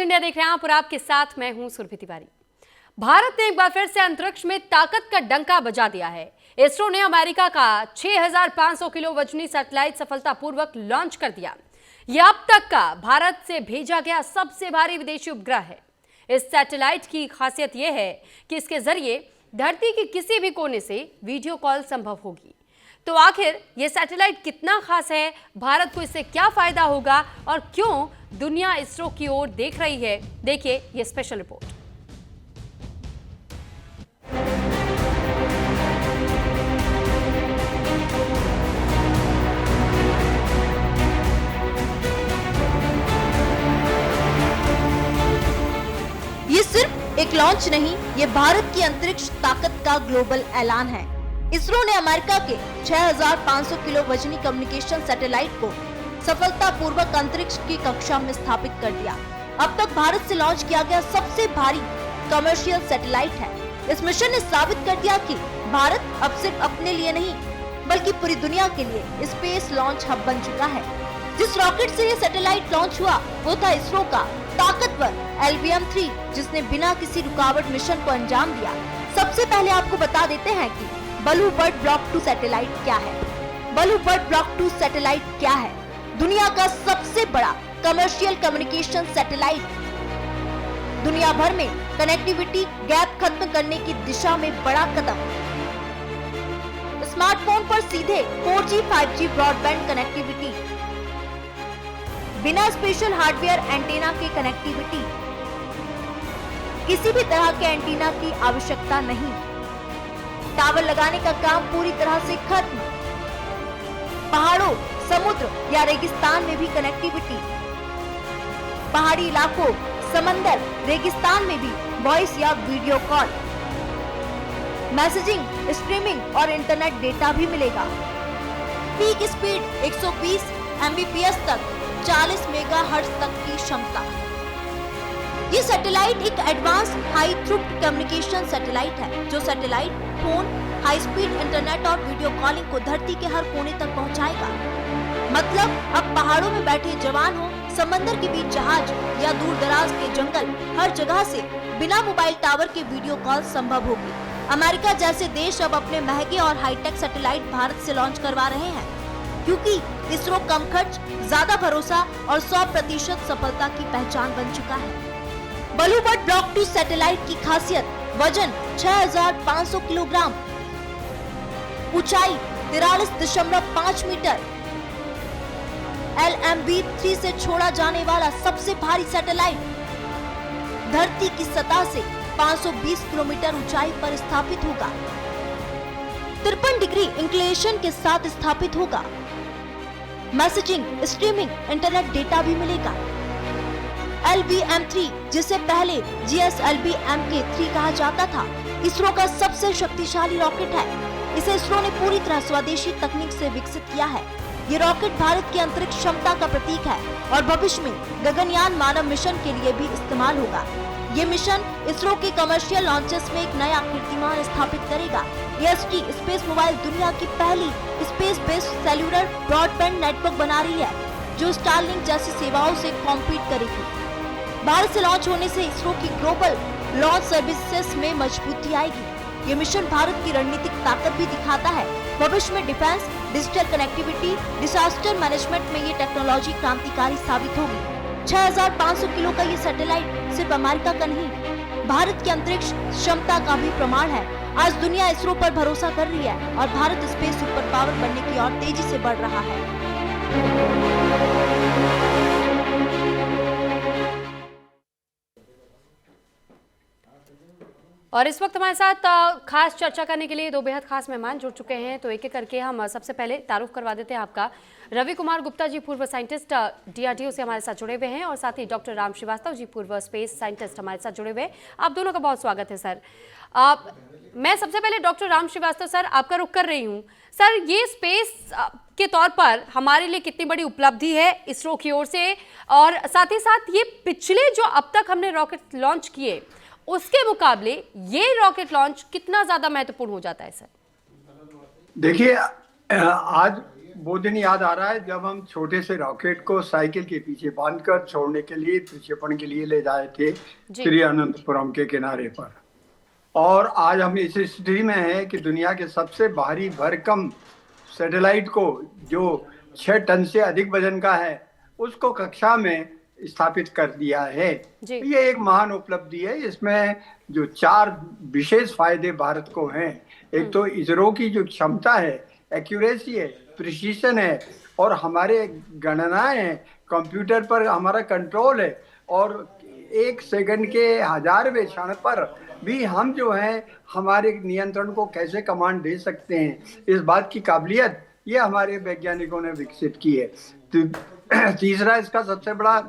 India देख रहे हैं आप और आपके साथ मैं हूं सुरभि तिवारी। भारत ने एक बार फिर से अंतरिक्ष में ताकत का डंका बजा दिया है। इसरो ने अमेरिका का 6500 किलो वजनी सैटेलाइट सफलतापूर्वक लॉन्च कर दिया। यह अब तक का भारत से भेजा गया सबसे भारी विदेशी उपग्रह है। इस सैटेलाइट की खासियत यह है कि इसके जरिए धरती के किसी भी कोने से वीडियो कॉल संभव होगी। तो आखिर यह सैटेलाइट कितना खास है, भारत को इससे क्या फायदा होगा और क्यों दुनिया इसरो की ओर देख रही है, देखिए यह स्पेशल रिपोर्ट। ये सिर्फ एक लॉन्च नहीं, ये भारत की अंतरिक्ष ताकत का ग्लोबल ऐलान है। इसरो ने अमेरिका के 6500 किलो वजनी कम्युनिकेशन सैटेलाइट को सफलतापूर्वक अंतरिक्ष की कक्षा में स्थापित कर दिया। अब तक भारत से लॉन्च किया गया सबसे भारी कमर्शियल सैटेलाइट है। इस मिशन ने साबित कर दिया कि भारत अब सिर्फ अपने लिए नहीं बल्कि पूरी दुनिया के लिए स्पेस लॉन्च हब बन चुका है। जिस रॉकेट से ये सैटेलाइट लॉन्च हुआ वो था इसरो का ताकतवर LVM-3, जिसने बिना किसी रुकावट मिशन को अंजाम दिया। सबसे पहले आपको बता देते हैं कि बलू बर्ड ब्लॉक 2 सैटेलाइट क्या है। बलू बर्ड ब्लॉक 2 सैटेलाइट क्या है? दुनिया का सबसे बड़ा कमर्शियल कम्युनिकेशन सैटेलाइट। दुनिया भर में कनेक्टिविटी गैप खत्म करने की दिशा में बड़ा कदम। स्मार्टफोन पर सीधे 4G 5G ब्रॉडबैंड कनेक्टिविटी, बिना स्पेशल हार्डवेयर एंटीना के कनेक्टिविटी, किसी भी तरह के एंटीना की आवश्यकता नहीं। टावर लगाने का काम पूरी तरह से खत्म। पहाड़ों, समुद्र या रेगिस्तान में भी कनेक्टिविटी। पहाड़ी इलाकों, समंदर, रेगिस्तान में भी वॉइस या वीडियो कॉल, मैसेजिंग, स्ट्रीमिंग और इंटरनेट डेटा भी मिलेगा। पीक स्पीड 120 Mbps तक, 40 मेगाहर्ट्ज तक की क्षमता। ये सैटेलाइट एक advance high throughput communication satellite है, जो satellite phone, high speed internet और वीडियो कॉलिंग को धरती के हर कोने तक पहुंचाएगा। मतलब अब पहाड़ों में बैठे जवान हो, समंदर के बीच जहाज या दूर दराज के जंगल, हर जगह से बिना मोबाइल टावर के वीडियो कॉल संभव होगी। अमेरिका जैसे देश अब अपने महंगे और हाईटेक सैटेलाइट भारत से लॉन्च करवा रहे हैं, क्योंकि इसरो कम खर्च, ज्यादा भरोसा और 100% सफलता की पहचान बन चुका है। बलू बर्ड ब्लॉक 2 सैटेलाइट की खासियत: वजन 6500 किलोग्राम, ऊंचाई 43.5 मीटर, LMB-3 से छोड़ा जाने वाला सबसे भारी सैटेलाइट, धरती की सतह से 520 किलोमीटर ऊंचाई पर स्थापित होगा, 53 डिग्री इंक्लिनेशन के साथ स्थापित होगा। मैसेजिंग, स्ट्रीमिंग, इंटरनेट डेटा भी मिलेगा। LVM-3, जिसे पहले GSLV-MK3 कहा जाता था, इसरो का सबसे शक्तिशाली रॉकेट है। इसे इसरो ने पूरी तरह स्वदेशी तकनीक से विकसित किया है। ये रॉकेट भारत की अंतरिक्ष क्षमता का प्रतीक है और भविष्य में गगनयान मानव मिशन के लिए भी इस्तेमाल होगा। ये मिशन इसरो के कमर्शियल लॉन्चेस में एक नया कीर्तिमान स्थापित करेगा। EST स्पेस मोबाइल दुनिया की पहली space based cellular broadband network बना रही है, जो स्टारलिंक जैसी सेवाओं से कॉम्पीट करेगी। भारत से लॉन्च होने से इसरो की ग्लोबल लॉन्च सर्विसेज में मजबूती आएगी। ये मिशन भारत की रणनीतिक ताकत भी दिखाता है। भविष्य में defence, digital connectivity, disaster management में ये टेक्नोलॉजी क्रांतिकारी साबित होगी। 6500 किलो का ये सैटेलाइट सिर्फ अमेरिका का नहीं, भारत की अंतरिक्ष क्षमता का भी प्रमाण है। आज दुनिया इसरो पर भरोसा कर रही है और भारत स्पेस सुपर पावर बनने की ओर तेजी से बढ़ रहा है। और इस वक्त हमारे साथ खास चर्चा करने के लिए दो बेहद खास मेहमान जुड़ चुके हैं, तो एक एक करके हम सबसे पहले तारुफ करवा देते हैं आपका। रवि कुमार गुप्ता जी, पूर्व साइंटिस्ट DRDO से हमारे साथ जुड़े हुए हैं, और साथ ही डॉक्टर राम श्रीवास्तव जी, पूर्व स्पेस साइंटिस्ट हमारे साथ जुड़े हुए हैं। आप दोनों का बहुत स्वागत है सर। मैं सबसे पहले डॉक्टर राम श्रीवास्तव सर आपका रुख कर रही हूँ। सर, ये स्पेस के तौर पर हमारे लिए कितनी बड़ी उपलब्धि है इसरो की ओर से, और साथ ही साथ ये पिछले जो अब तक हमने रॉकेट लॉन्च किए उसके मुकाबले ये रॉकेट लॉन्च कितना ज्यादा महत्वपूर्ण हो जाता है सर? देखिए, आज वो दिन याद आ रहा है जब हम छोटे से रॉकेट को साइकिल के पीछे बांधकर छोड़ने के लिए प्रक्षेपण के लिए ले जाए थे जी। तिरुवनंतपुरम के किनारे पर। और आज हम इस स्थिति में हैं कि दुनिया के सबसे भारी भरकम सैटेलाइट को, जो 6 टन से अधिक वजन का है, उसको कक्षा में स्थापित कर दिया है। जी। ये एक महान उपलब्धि है। इसमें जो 4 विशेष फायदे भारत को हैं, एक तो इसरो की जो क्षमता है, एक्यूरेसी है, प्रिसीशन है, और हमारे गणनाएं हैं, कंप्यूटर पर हमारा कंट्रोल है, और 1 सेकंड के 1000वें क्षण पर भी हम जो है हमारे नियंत्रण को कैसे कमांड दे सकते हैं, इस बात की काबिलियत ये हमारे वैज्ञानिकों ने विकसित की है। तीसरा इसका सबसे बड़ा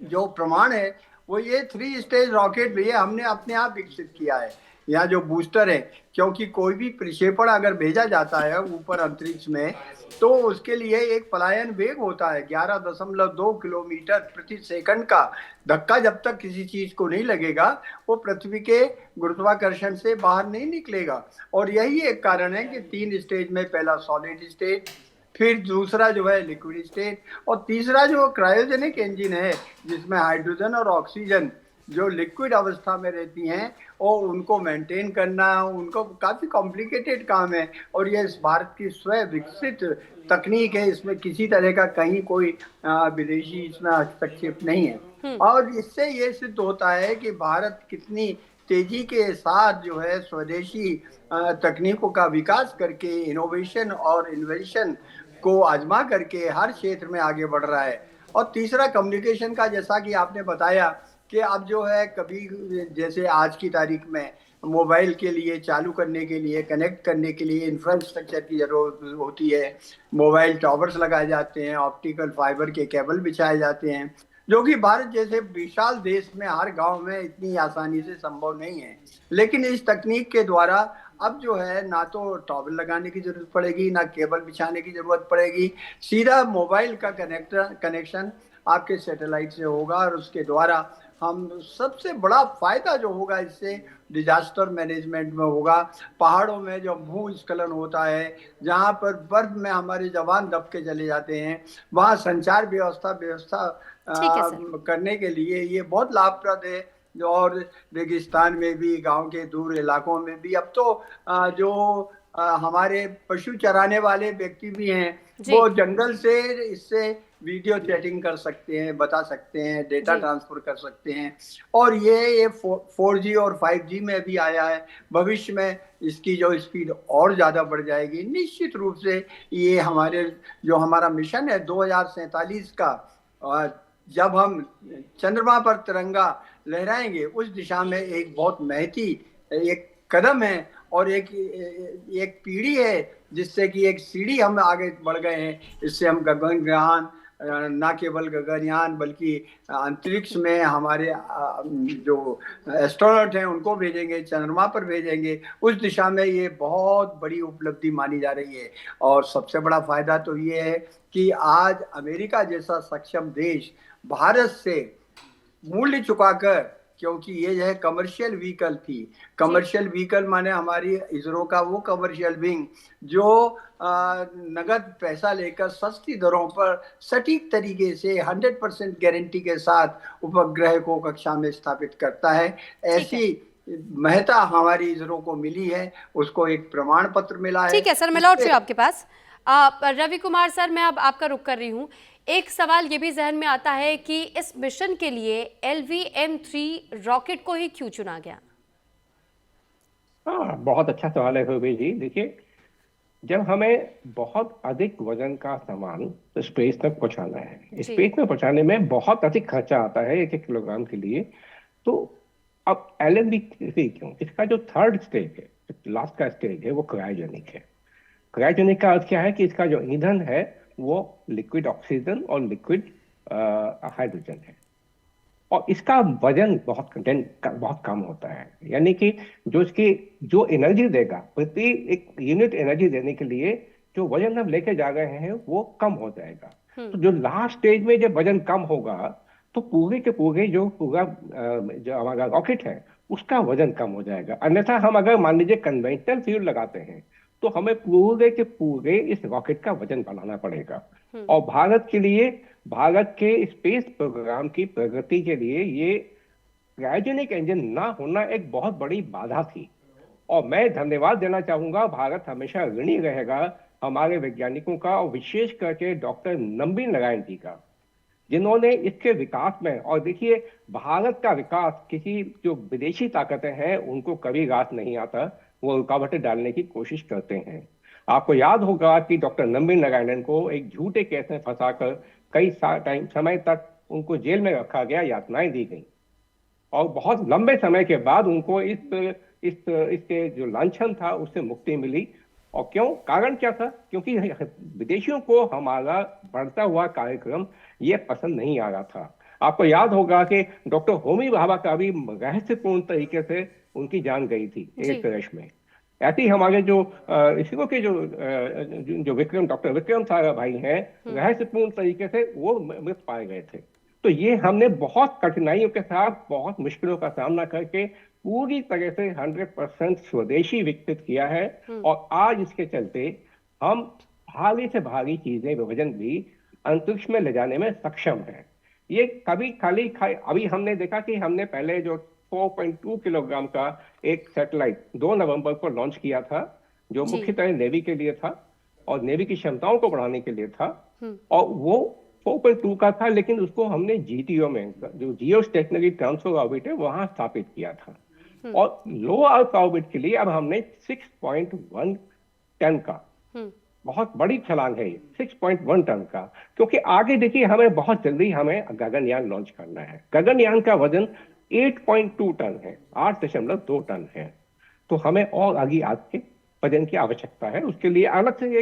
जो प्रमाण है वो ये 3 स्टेज रॉकेट भी हमने अपने आप विकसित किया है। यहाँ जो बूस्टर है, क्योंकि कोई भी प्रक्षेपण अगर भेजा जाता है ऊपर अंतरिक्ष में, तो उसके लिए एक पलायन वेग होता है 11.2 किलोमीटर प्रति सेकंड का। धक्का जब तक किसी चीज को नहीं लगेगा वो पृथ्वी के गुरुत्वाकर्षण से बाहर नहीं निकलेगा। और यही एक कारण है कि 3 स्टेज में, पहला सॉलिड स्टेट, फिर दूसरा जो है लिक्विड स्टेट, और तीसरा जो क्रायोजेनिक इंजन है जिसमें हाइड्रोजन और ऑक्सीजन जो लिक्विड अवस्था में रहती हैं और उनको मेंटेन करना, उनको काफ़ी कॉम्प्लिकेटेड काम है। और ये इस भारत की स्वयं विकसित तकनीक है, इसमें किसी तरह का कहीं कोई विदेशी इसमें हस्तक्षेप नहीं है। और इससे ये सिद्ध होता है कि भारत कितनी तेजी के साथ जो है स्वदेशी तकनीकों का विकास करके, इनोवेशन और इन्वेंशन को आजमा करके हर क्षेत्र में आगे बढ़ रहा है। और तीसरा कम्युनिकेशन का, जैसा कि आपने बताया कि अब जो है कभी जैसे आज की तारीख में मोबाइल के लिए चालू करने के लिए, कनेक्ट करने के लिए इंफ्रास्ट्रक्चर की जरूरत होती है। मोबाइल टावर्स लगाए जाते हैं, ऑप्टिकल फाइबर के केबल बिछाए जाते हैं, जो कि भारत जैसे विशाल देश में हर गांव में इतनी आसानी से संभव नहीं है। लेकिन इस तकनीक के द्वारा अब जो है ना तो टावर लगाने की जरूरत पड़ेगी, ना केबल बिछाने की जरूरत पड़ेगी, सीधा मोबाइल का कनेक्शन आपके सैटेलाइट से होगा। और उसके द्वारा हम सबसे बड़ा फायदा जो होगा इससे डिजास्टर मैनेजमेंट में होगा। पहाड़ों में जो भूस्खलन होता है, जहाँ पर बर्फ में हमारे जवान दब के चले जाते हैं, वहाँ संचार व्यवस्था करने के लिए ये बहुत लाभप्रद है। और रेगिस्तान में भी, गांव के दूर इलाकों में भी अब तो जो हमारे पशु चराने वाले व्यक्ति भी हैं, वो जंगल से इससे वीडियो चैटिंग कर सकते हैं, बता सकते हैं, डेटा ट्रांसफर कर सकते हैं। और ये 4G और 5G में भी आया है। भविष्य में इसकी जो स्पीड और ज़्यादा बढ़ जाएगी। निश्चित रूप से ये हमारे जो हमारा मिशन है 2047 का, जब हम चंद्रमा पर तिरंगा लहराएंगे, उस दिशा में एक बहुत महती एक कदम है और एक पीढ़ी है, जिससे कि एक सीढ़ी हम आगे बढ़ गए हैं। इससे हम गगनयान, ना केवल गगनयान बल्कि अंतरिक्ष में हमारे जो एस्ट्रोनॉट हैं उनको भेजेंगे, चंद्रमा पर भेजेंगे। उस दिशा में ये बहुत बड़ी उपलब्धि मानी जा रही है। और सबसे बड़ा फायदा तो ये है कि आज अमेरिका जैसा सक्षम देश भारत से मूल्य चुकाकर, क्योंकि ये जो है कमर्शियल व्हीकल थी, कमर्शियल व्हीकल माने हमारी इसरो का वो कमर्शियल विंग जो नगद पैसा लेकर सस्ती दरों पर सटीक तरीके से 100% गारंटी के साथ उपग्रह को कक्षा में स्थापित करता है। ऐसी महत्ता हमारी इसरो को मिली है, उसको एक प्रमाण पत्र मिला है। ठीक है सर, मैं लौट रही हूँ आपके पास। रवि कुमार सर, मैं अब आपका रुख कर रही हूँ। एक सवाल ये भी जहन में आता है कि इस मिशन के लिए LVM-3 रॉकेट को ही क्यों चुना गया? बहुत अच्छा सवाल है हुबे जी। देखिए, जब हमें बहुत अधिक वजन का सामान तो स्पेस तक पहुंचाना है, स्पेस में पहुंचाने में बहुत अधिक खर्चा आता है 1-1 किलोग्राम के लिए। तो अब LMV-3 क्यों? इसका जो 3rd स्टेज है, लास्ट का स्टेज है, वो क्रायोजेनिक है। क्रायोजेनिक का अर्थ क्या है कि इसका जो ईंधन है वो लिक्विड ऑक्सीजन और लिक्विड हाइड्रोजन है, और इसका वजन बहुत कम होता है। यानी कि जो इसकी जो एनर्जी देगा, प्रति एक यूनिट एनर्जी देने के लिए जो वजन हम लेके जा रहे हैं वो कम हो जाएगा। तो जो लास्ट स्टेज में जब वजन कम होगा तो पूरे के पूरे जो हमारा रॉकेट है उसका वजन कम हो जाएगा। अन्यथा हम अगर मान लीजिए कन्वेंशनल फ्यूल लगाते हैं तो हमें पूरे के पूरे इस रॉकेट का वजन बनाना पड़ेगा। और भारत के लिए, भारत के स्पेस प्रोग्राम की प्रगति के लिए ये क्रायोजेनिक इंजन ना होना एक बहुत बड़ी बाधा थी। और मैं धन्यवाद देना चाहूंगा, भारत हमेशा ऋणी रहेगा हमारे वैज्ञानिकों का, और विशेष करके डॉक्टर नंबी नारायण जी का, जिन्होंने इसके विकास में, और देखिए भारत का विकास किसी जो विदेशी ताकतें हैं उनको कभी रास नहीं आता, वो रुकावटें डालने की कोशिश करते हैं। आपको याद होगा कि डॉक्टर नंबी नारायणन को एक झूठे केस में फंसाकर कई समय तक उनको जेल में रखा गया, यातनाएं दी गई, और बहुत लंबे समय के बाद उनको इसके जो लांछन था उससे मुक्ति मिली। और क्यों? कारण क्या था? क्योंकि विदेशियों को हमारा बढ़ता हुआ कार्यक्रम ये पसंद नहीं आ रहा था। आपको याद होगा कि डॉक्टर होमी भाभा का भी रहस्यपूर्ण तरीके से उनकी जान गई थी एक रश में। ऐसे ही हमारे जो इसरो के जो डॉक्टर विक्रम साराभाई हैं, रहस्यपूर्ण तरीके से वो मृत पाए गए थे। तो ये हमने बहुत कठिनाइयों के साथ, बहुत मुश्किलों का सामना करके पूरी तरह से 100% स्वदेशी विकसित किया है। और आज इसके चलते हम भारी से भारी चीजें, वजन भी अंतरिक्ष में ले जाने में सक्षम है। ये कभी खाली अभी हमने देखा कि हमने पहले जो 4.2 किलोग्राम का एक सैटेलाइट 2 नवंबर को लॉन्च किया था, जो मुख्यतः नेवी के लिए था और नेवी की क्षमताओं को बढ़ाने के लिए था, और वो 4.2 का था, लेकिन उसको हमने GTO में, जो जियो स्टेशनरी ट्रांसफर ऑर्बिट है, वहां स्थापित किया था। और लो अर्थ ऑर्बिट के लिए अब हमने 6.1 टन का, बहुत बड़ी छलांग है ये, 6.1 टन का, क्योंकि आगे देखिए हमें बहुत जल्दी हमें गगनयान लॉन्च करना है। गगनयान का वजन 8.2 टन है, 8.2 टन है। तो हमें और आगे के वजन की आवश्यकता है। उसके लिए अलग से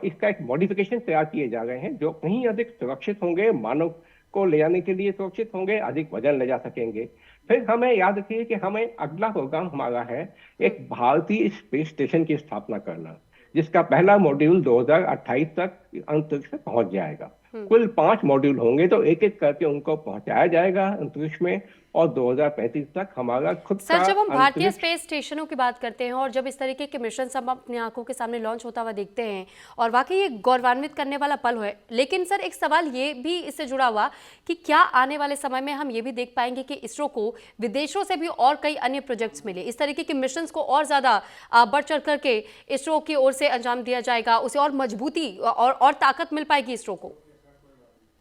इसका एक मॉडिफिकेशन तैयार किए जा रहे हैं, जो कहीं अधिक सुरक्षित होंगे, मानव को ले जाने के लिए सुरक्षित होंगे, अधिक वजन ले जा सकेंगे। फिर हमें याद रखिए कि हमें अगला प्रोग्राम हमारा है एक भारतीय स्पेस स्टेशन की स्थापना करना, जिसका पहला मॉड्यूल 2028 तक अंतरिक्ष में पहुंच जाएगा। कुल 5 मॉड्यूल होंगे, तो एक एक करके उनको पहुंचाया जाएगा अंतरिक्ष में, और 2035 तक हमारा खुद सर, का जब हम भारतीय स्पेस स्टेशनों की बात करते हैं और जब इस तरीके के मिशन सब अपनी आंखों के सामने लॉन्च होता हुआ देखते हैं, और वाकई ये गौरवान्वित करने वाला पल है। लेकिन सर, एक सवाल ये भी इससे जुड़ा हुआ कि क्या आने वाले समय में हम ये भी देख पाएंगे कि इसरो को विदेशों से भी और कई अन्य प्रोजेक्ट्स मिले, इस तरीके के मिशन को और ज्यादा बढ़ चढ़ करके इसरो की ओर से अंजाम दिया जाएगा, उसे और मजबूती और ताकत मिल पाएगी इसरो को?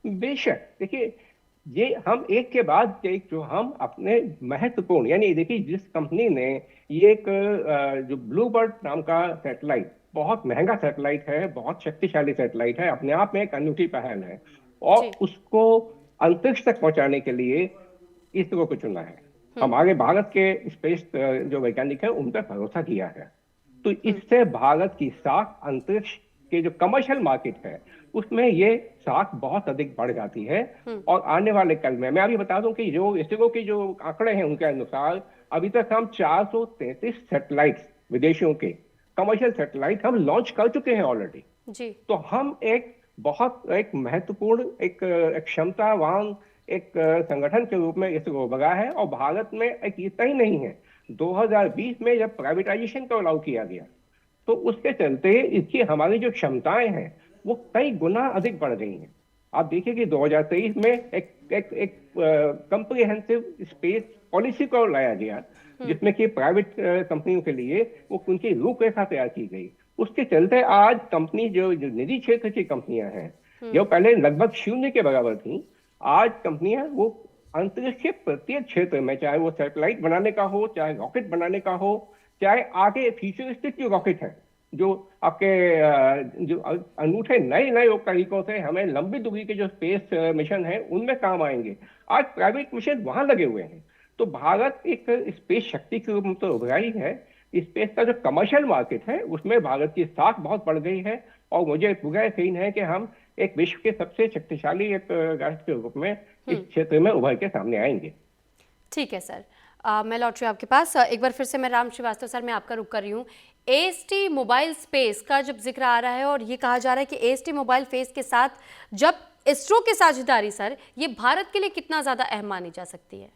बेशक, देखिए ये हम एक के बाद एक, जो हम अपने महत्वपूर्ण, यानी देखिए जिस कंपनी ने ये एक जो ब्लूबर्ड नाम का सैटेलाइट, बहुत महंगा सैटेलाइट है, बहुत शक्तिशाली सैटेलाइट है, अपने आप में एक अनूठी पहल है, और उसको अंतरिक्ष तक पहुंचाने के लिए इसरो को चुना है। हमारे भारत के स्पेस जो वैज्ञानिक है उन पर भरोसा किया है। तो इससे भारत की साख अंतरिक्ष के जो कमर्शियल मार्केट है उसमें ये साख बहुत अधिक बढ़ जाती है। और आने वाले कल में मैं अभी बता दूं कि जो इसरो के जो आंकड़े हैं उनके अनुसार अभी तक हम 433 सैटेलाइट, विदेशियों के कमर्शियल सैटेलाइट हम लॉन्च कर चुके हैं ऑलरेडी जी। तो हम एक बहुत एक महत्वपूर्ण एक क्षमतावान एक संगठन के रूप में इसरो बना है। और भारत में एक इतना ही नहीं है, 2020 में जब प्राइवेटाइजेशन को अलाउ किया गया तो उसके चलते इसकी हमारी जो क्षमताएं हैं वो कई गुना अधिक बढ़ गई हैं। आप देखिए कि 2023 में एक कंप्रिहेंसिव स्पेस पॉलिसी को लाया गया, जिसमें कि प्राइवेट कंपनियों के लिए वो उनकी रूपरेखा तैयार की गई। उसके चलते आज कंपनी जो निजी क्षेत्र की कंपनियां हैं, जो पहले लगभग शून्य के बराबर थी, आज कंपनियां वो अंतरिक्ष के प्रत्येक क्षेत्र में, चाहे वो सैटेलाइट बनाने का हो, चाहे रॉकेट बनाने का हो, चाहे आगे फ्यूचरिस्टिक जो रॉकेट है, जो आपके जो अनूठे नए तरीकों से हमें लंबी दूरी के जो स्पेस मिशन है उनमें काम आएंगे। आज प्राइवेट मिशन वहां लगे हुए हैं। तो भारत एक स्पेस शक्ति के रूप में तो उभरा ही है। स्पेस का जो कमर्शियल मार्केट है उसमें भारत की साख बहुत बढ़ गई है, और मुझे पूरा यकीन है कि हम एक विश्व के सबसे शक्तिशाली एक राष्ट्र के रूप में इस क्षेत्र में उभर के सामने आएंगे। ठीक है सर, मैं लौट रही हूँ आपके पास। एक बार फिर से मैं राम श्रीवास्तव सर, मैं आपका रुख कर रही हूँ। AST मोबाइल स्पेस का जब जिक्र आ रहा है और ये कहा जा रहा है कि AST मोबाइल फेस के साथ जब इसरो की साझेदारी, सर, ये भारत के लिए कितना ज्यादा अहम मानी जा सकती है?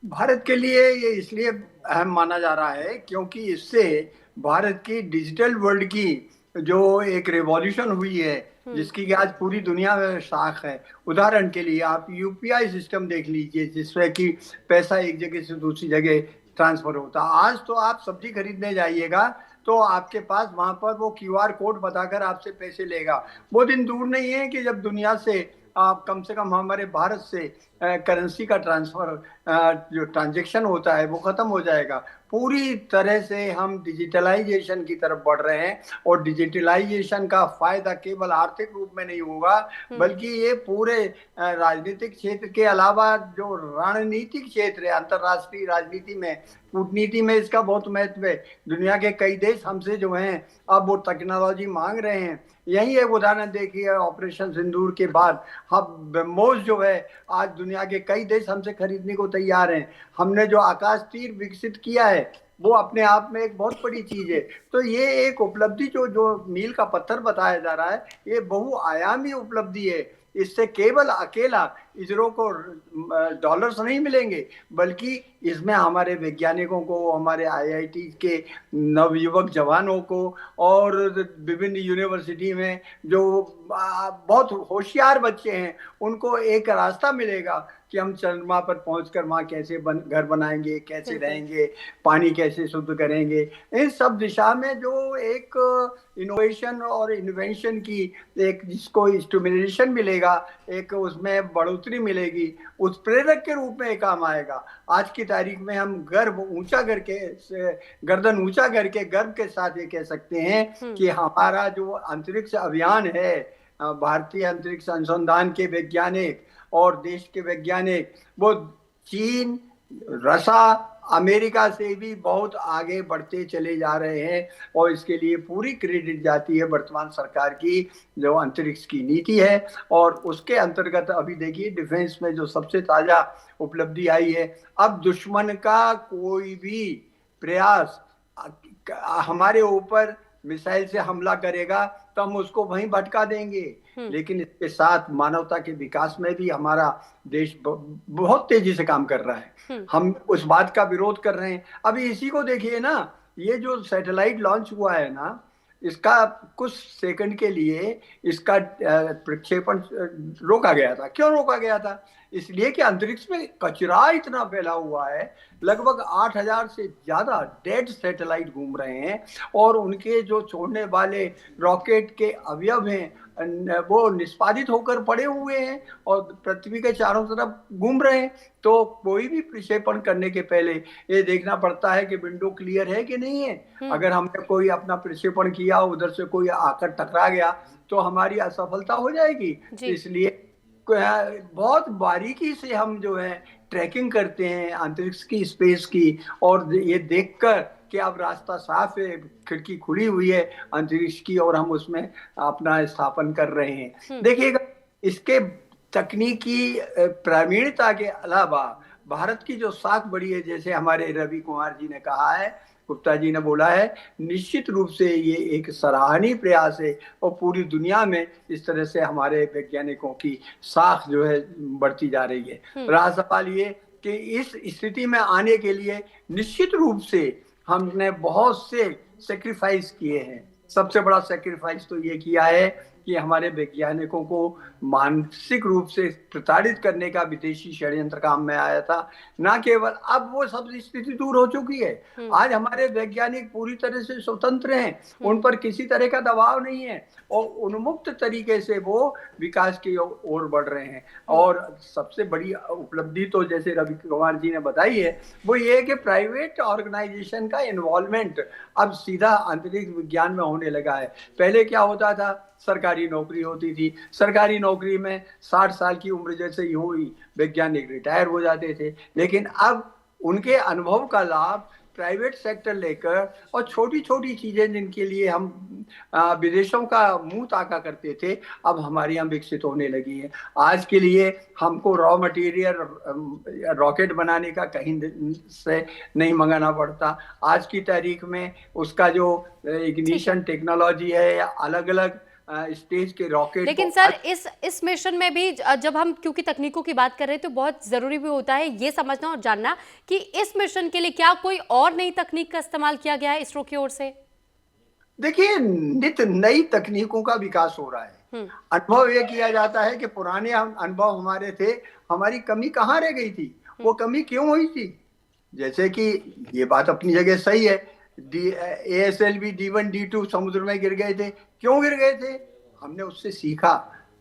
भारत के लिए ये इसलिए अहम माना जा रहा है क्योंकि इससे भारत की डिजिटल वर्ल्ड की जो एक रिवॉल्यूशन हुई है, जिसकी कि आज पूरी दुनिया में साख है। उदाहरण के लिए आप यूपीआई सिस्टम देख लीजिए, जिसमें कि पैसा एक जगह से दूसरी जगह ट्रांसफर होता। आज तो आप सब्जी खरीदने जाइएगा तो आपके पास वहां पर वो क्यूआर कोड बताकर आपसे पैसे लेगा। वो दिन दूर नहीं है कि जब दुनिया से आप कम से कम हमारे भारत से करेंसी का ट्रांसफर जो ट्रांजैक्शन होता है वो खत्म हो जाएगा। पूरी तरह से हम डिजिटलाइजेशन की तरफ बढ़ रहे हैं और डिजिटलाइजेशन का फायदा केवल आर्थिक रूप में नहीं होगा, बल्कि ये पूरे राजनीतिक क्षेत्र के अलावा जो रणनीतिक क्षेत्र है, अंतर्राष्ट्रीय राजनीति में, कूटनीति में इसका बहुत महत्व है। दुनिया के कई देश हमसे जो हैं अब वो टेक्नोलॉजी मांग रहे हैं। यही एक उदाहरण देखिए, ऑपरेशन सिंदूर के बाद हम ब्रह्मोस जो है आज दुनिया के कई देश हमसे खरीदने को तैयार हैं। हमने जो आकाश तीर विकसित किया है वो अपने आप में एक बहुत बड़ी चीज है। तो ये एक उपलब्धि जो मील का पत्थर बताया जा रहा है, ये बहुआयामी उपलब्धि है। इससे केवल अकेला इसरो को डॉलर्स नहीं मिलेंगे, बल्कि इसमें हमारे वैज्ञानिकों को, हमारे आईआईटी के नवयुवक जवानों को और विभिन्न यूनिवर्सिटी में जो बहुत होशियार बच्चे हैं उनको एक रास्ता मिलेगा कि हम चंद्रमा पर पहुंचकर वहाँ कैसे घर बनाएंगे, कैसे रहेंगे, पानी कैसे शुद्ध करेंगे। इन सब दिशा में जो एक इनोवेशन और इन्वेंशन की एक जिसको स्टिमुलेशन मिलेगा, एक उसमें बढ़ोतरी मिलेगी, उस प्रेरक के रूप में काम आएगा। आज की तारीख में हम गर्दन ऊंचा करके गर्व के साथ ये कह सकते हैं कि हमारा जो अंतरिक्ष अभियान है, भारतीय अंतरिक्ष अनुसंधान के वैज्ञानिक और देश के वैज्ञानिक वो चीन, रसा, अमेरिका से भी बहुत आगे बढ़ते चले जा रहे हैं। और इसके लिए पूरी क्रेडिट जाती है वर्तमान सरकार की जो अंतरिक्ष की नीति है। और उसके अंतर्गत अभी देखिए डिफेंस में जो सबसे ताजा उपलब्धि आई है, अब दुश्मन का कोई भी प्रयास हमारे ऊपर मिसाइल से हमला करेगा तो हम उसको वहीं भटका देंगे। लेकिन इसके साथ मानवता के विकास में भी हमारा देश बहुत तेजी से काम कर रहा है। हम उस बात का विरोध कर रहे हैं। अभी इसी को देखिए ना, ये जो सैटेलाइट लॉन्च हुआ है ना, इसका कुछ सेकंड के लिए इसका प्रक्षेपण रोका गया था। क्यों रोका गया था? इसलिए कि अंतरिक्ष में कचरा इतना फैला हुआ है, लगभग 8000 से ज्यादा डेड सैटेलाइट घूम रहे हैं और उनके जो छोड़ने वाले रॉकेट के अवयव हैं वो निष्पादित होकर पड़े हुए हैं और पृथ्वी के चारों तरफ घूम रहे हैं। तो कोई भी प्रक्षेपण करने के पहले ये देखना पड़ता है कि विंडो क्लियर है कि नहीं है। अगर हमने कोई अपना प्रक्षेपण किया, उधर से कोई आकर टकरा गया तो हमारी असफलता हो जाएगी। इसलिए बहुत बारीकी से हम जो है ट्रैकिंग करते हैं अंतरिक्ष की, स्पेस की, और ये देखकर कि अब रास्ता साफ है, खिड़की खुली हुई है अंतरिक्ष की और हम उसमें अपना स्थापन कर रहे हैं। देखिएगा, इसके तकनीकी प्रवीणता के अलावा भारत की जो साख बढ़ी है, जैसे हमारे रवि कुमार जी ने कहा है, गुप्ता जी ने बोला है, निश्चित रूप से ये एक सराहनीय प्रयास है और पूरी दुनिया में इस तरह से हमारे वैज्ञानिकों की साख जो है बढ़ती जा रही है। रहा सवाल ये कि इस स्थिति में आने के लिए निश्चित रूप से हमने बहुत से सेक्रीफाइस किए हैं। सबसे बड़ा सेक्रीफाइस तो ये किया है कि हमारे वैज्ञानिकों को मानसिक रूप से प्रताड़ित करने का विदेशी षड्यंत्र काम में आया था। ना केवल, अब वो सब स्थिति दूर हो चुकी है। आज हमारे वैज्ञानिक पूरी तरह से स्वतंत्र हैं, उन पर किसी तरह का दबाव नहीं है और उन्मुक्त तरीके से वो विकास की ओर बढ़ रहे हैं। और सबसे बड़ी उपलब्धि तो जैसे रवि कुमार जी ने बताई है वो ये है कि प्राइवेट ऑर्गेनाइजेशन का इन्वॉल्वमेंट अब सीधा अंतरिक्ष विज्ञान में होने लगा है। पहले क्या होता था, सरकारी नौकरी होती थी, सरकारी नौकरी में 60 साल की उम्र जैसे ही हुई वैज्ञानिक रिटायर हो जाते थे। लेकिन अब उनके अनुभव का लाभ प्राइवेट सेक्टर लेकर और छोटी छोटी चीजें जिनके लिए हम विदेशों का मुंह ताका करते थे, अब हमारे यहाँ विकसित होने लगी है। आज के लिए हमको रॉ मटेरियल रॉकेट बनाने का कहीं से नहीं मंगाना पड़ता। आज की तारीख में उसका जो इग्निशन टेक्नोलॉजी है या अलग अलग स्टेज के रॉकेट लेकिन सर इस मिशन में भी जब हम क्योंकि तकनीकों की बात कर रहे हैं तो बहुत जरूरी भी होता है ये समझना और जानना कि इस मिशन के लिए क्या कोई और नई तकनीक का इस्तेमाल किया गया है इसरो की ओर से। देखिए, नित नई तकनीकों का विकास हो रहा है। अनुभव ये किया जाता है कि पुराने अनुभव हमारे थे, हमारी कमी कहाँ रह गई थी, वो कमी क्यों हुई थी। जैसे कि ये बात अपनी जगह सही है, ASLV D1 D2 समुद्र में गिर गए थे। क्यों गिर गए थे? हमने उससे सीखा,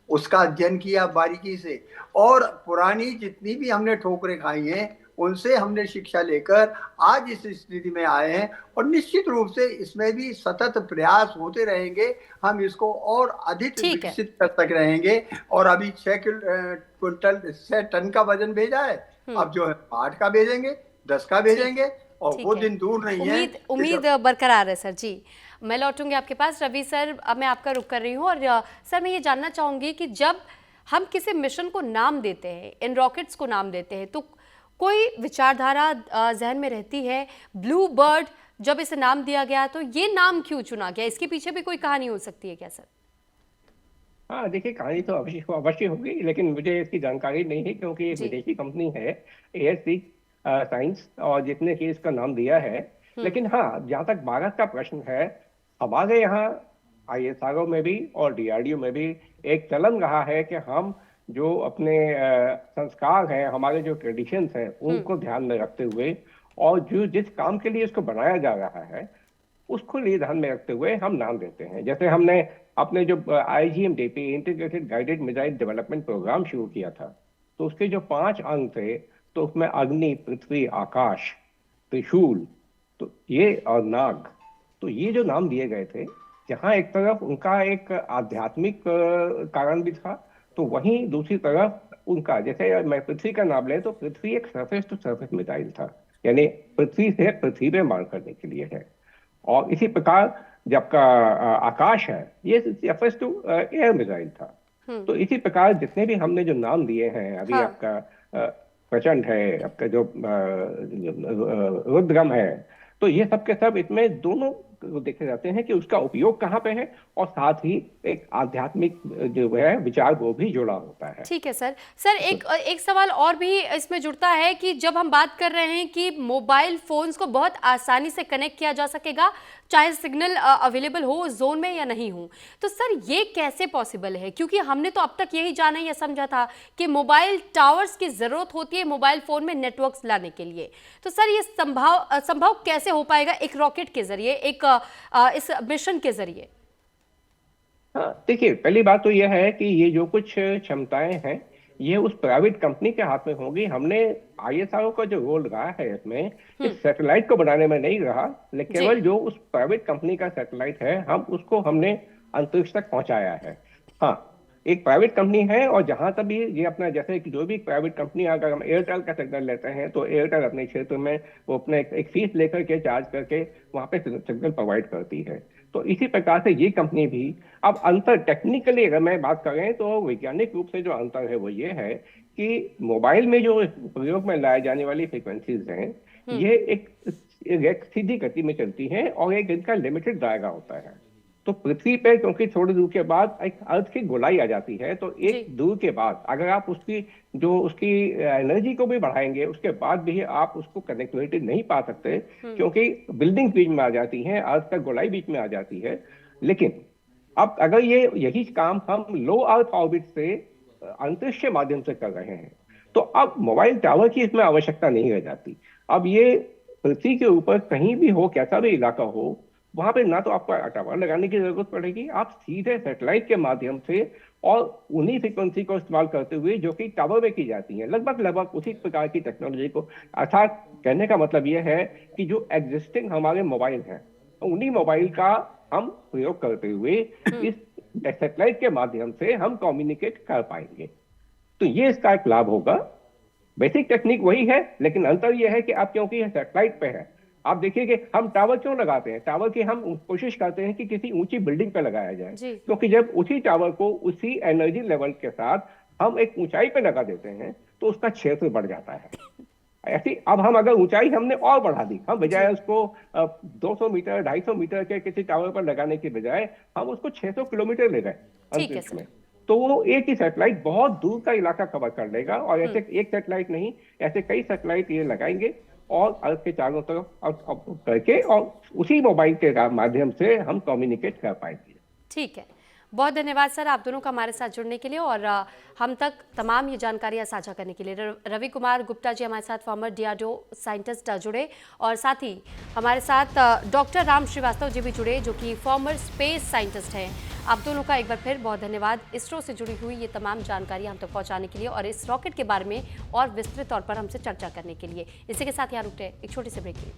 उसका अध्ययन किया बारीकी से, और पुरानी जितनी भी हमने ठोकरें खाई हैं उनसे हमने शिक्षा लेकर आज इस स्थिति में आए हैं। और निश्चित रूप से इसमें भी सतत प्रयास होते रहेंगे, हम इसको और अधिक विकसित कर तक रहेंगे। और अभी 6 टन का वजन भेजा है, अब जो है 8 का भेजेंगे, 10 का भेजेंगे, और वो दिन दूर नहीं है। उम्मीद बरकरार है सर जी। मैं लौटूंगी आपके पास। रवि सर, अब मैं आपका रुख कर रही हूँ, और सर मैं ये जानना चाहूंगी कि जब हम किसी मिशन को नाम देते हैं, इन रॉकेट्स को नाम देते हैं, तो कोई विचारधारा जहन में रहती है। ब्लू बर्ड जब इसे नाम दिया गया तो ये नाम क्यों चुना गया, इसके पीछे भी कोई कहानी हो सकती है क्या सर? हाँ देखिए, कहानी तो अवश्य होगी, लेकिन मुझे इसकी जानकारी नहीं है क्योंकि एक विदेशी कंपनी है ASC साइंस, और जितने की इसका नाम दिया है। लेकिन हाँ, जहाँ तक भारत का प्रश्न है, हमारे यहाँ ISRO में भी और DRDO में भी एक चलन रहा है कि हम जो अपने संस्कार हैं, हमारे जो ट्रेडिशंस हैं, उनको ध्यान में रखते हुए, और जो जिस काम के लिए इसको बनाया जा रहा है उसको लिए ध्यान में रखते हुए हम नाम देते हैं। जैसे हमने अपने जो IGMDP integrated guided missile development programme शुरू किया था, तो उसके जो 5 अंग थे, तो उसमें अग्नि, पृथ्वी, आकाश, त्रिशूल, तो ये और नाग, तो ये जो नाम दिए गए थे, जहाँ एक तरफ उनका एक आध्यात्मिक कारण भी था, तो वहीं दूसरी तरफ उनका, जैसे मैं पृथ्वी का नाम लें तो पृथ्वी एक सरफेस टू सरफेस मिसाइल था, यानी पृथ्वी से पृथ्वी पे मार करने के लिए है। और इसी प्रकार जबकि आकाश है, ये सरफेस टू एयर मिसाइल था। तो इसी प्रकार जितने भी हमने जो नाम दिए हैं अभी, आपका प्रचंड है, आपका जो रुद्रम है, तो ये सब के सब इसमें दोनों देखे जाते हैं कि उसका उपयोग कहाँ पे है, और साथ ही एक आध्यात्मिक जो है विचार वो भी जुड़ा होता है। ठीक है सर। सर एक सवाल और भी इसमें जुड़ता है कि जब हम बात कर रहे हैं कि मोबाइल फोन्स को बहुत आसानी से कनेक्ट किया जा सकेगा, चाहे सिग्नल अवेलेबल हो जोन में या नहीं हो, तो सर ये कैसे पॉसिबल है? क्योंकि हमने तो अब तक यही जाना या समझा था कि मोबाइल टावर्स की जरूरत होती है मोबाइल फोन में नेटवर्क्स लाने के लिए। तो सर ये संभव कैसे हो पाएगा एक रॉकेट के जरिए, एक इस मिशन के जरिए? हाँ देखिए, पहली बात तो यह है कि ये जो कुछ क्षमताएं हैं ये उस प्राइवेट कंपनी के हाथ में होंगी। हमने ISRO का जो रोल रहा है इसमें, इस सैटेलाइट को बनाने में नहीं रहा, लेकिन केवल जो उस प्राइवेट कंपनी का सैटेलाइट है हमने अंतरिक्ष तक पहुंचाया है। हाँ, एक प्राइवेट कंपनी है, और जहां तक भी ये अपना, जैसे कि जो भी प्राइवेट कंपनी, अगर हम एयरटेल का सिग्नल लेते हैं तो एयरटेल अपने क्षेत्र में वो अपने एक फीस लेकर के चार्ज करके वहां पे सिग्नल प्रोवाइड करती है। तो इसी प्रकार से ये कंपनी भी, अब अंतर टेक्निकली अगर मैं बात करें तो वैज्ञानिक रूप से जो अंतर है वो ये है कि मोबाइल में जो प्रयोग में लाए जाने वाली फ्रिक्वेंसीज हैं, ये एक सीधी गति में चलती हैं और एक इनका लिमिटेड दायरा होता है। तो पृथ्वी पे क्योंकि थोड़ी दूर के बाद एक अर्थ की गोलाई आ जाती है, तो एक दूर के बाद अगर आप उसकी एनर्जी को भी बढ़ाएंगे, उसके बाद भी आप उसको कनेक्टिविटी नहीं पा सकते, क्योंकि बिल्डिंग बीच में आ जाती हैं, अर्थ का गोलाई बीच में आ जाती है। लेकिन अब अगर यही काम हम लो अर्थ ऑर्बिट से अंतरिक्ष के माध्यम से कर रहे हैं, तो अब मोबाइल टावर की इसमें आवश्यकता नहीं रह जाती। अब ये पृथ्वी के ऊपर कहीं भी हो, कैसा भी इलाका हो, वहां पे ना तो आपको टावर लगाने की जरूरत पड़ेगी, आप सीधे सैटेलाइट के माध्यम से और उन्हीं फ्रीक्वेंसी को इस्तेमाल करते हुए जो कि टावर में की जाती है, लगभग उसी प्रकार की टेक्नोलॉजी को, अर्थात कहने का मतलब यह है कि जो एग्जिस्टिंग हमारे मोबाइल हैं, उन्हीं मोबाइल का हम प्रयोग करते हुए इस सैटेलाइट के माध्यम से हम कम्युनिकेट कर पाएंगे। तो ये इसका एक लाभ होगा। बेसिक टेक्निक वही है, लेकिन अंतर यह है कि आप क्योंकि यह सैटेलाइट पे है, आप देखिए कि हम टावर क्यों लगाते हैं, टावर की हम कोशिश करते हैं कि किसी ऊंची बिल्डिंग पर लगाया जाए, क्योंकि जब उसी टावर को उसी एनर्जी लेवल के साथ हम एक ऊंचाई पे लगा देते हैं तो उसका क्षेत्र बढ़ जाता है। ऐसी अब हम अगर ऊंचाई हमने और बढ़ा दी, हम बजाय उसको 200 मीटर 250 मीटर के किसी टावर पर लगाने के बजाय हम उसको 600 किलोमीटर ले गए ठीक है अंतरिक्ष सर। में, तो वो एक ही सैटेलाइट बहुत दूर का इलाका कवर कर लेगा। और ऐसे एक सैटेलाइट नहीं, ऐसे कई सैटेलाइट ये लगाएंगे और अर्थ के चारों तरफ करके और उसी मोबाइल के माध्यम से हम कम्युनिकेट कर पाएंगे। ठीक है, बहुत धन्यवाद सर आप दोनों का हमारे साथ जुड़ने के लिए और हम तक तमाम ये जानकारियां साझा करने के लिए। रवि कुमार गुप्ता जी हमारे साथ फॉर्मर DRDO साइंटिस्ट जुड़े और साथ ही हमारे साथ डॉक्टर राम श्रीवास्तव जी भी जुड़े जो कि फॉर्मर स्पेस साइंटिस्ट हैं। आप दोनों का एक बार फिर बहुत धन्यवाद इसरो से जुड़ी हुई ये तमाम जानकारी हम तक पहुंचाने के लिए और इस रॉकेट के बारे में और विस्तृत तौर पर हमसे चर्चा करने के लिए। इसी के साथ यहाँ रुकते हैं एक छोटे से ब्रेक के लिए।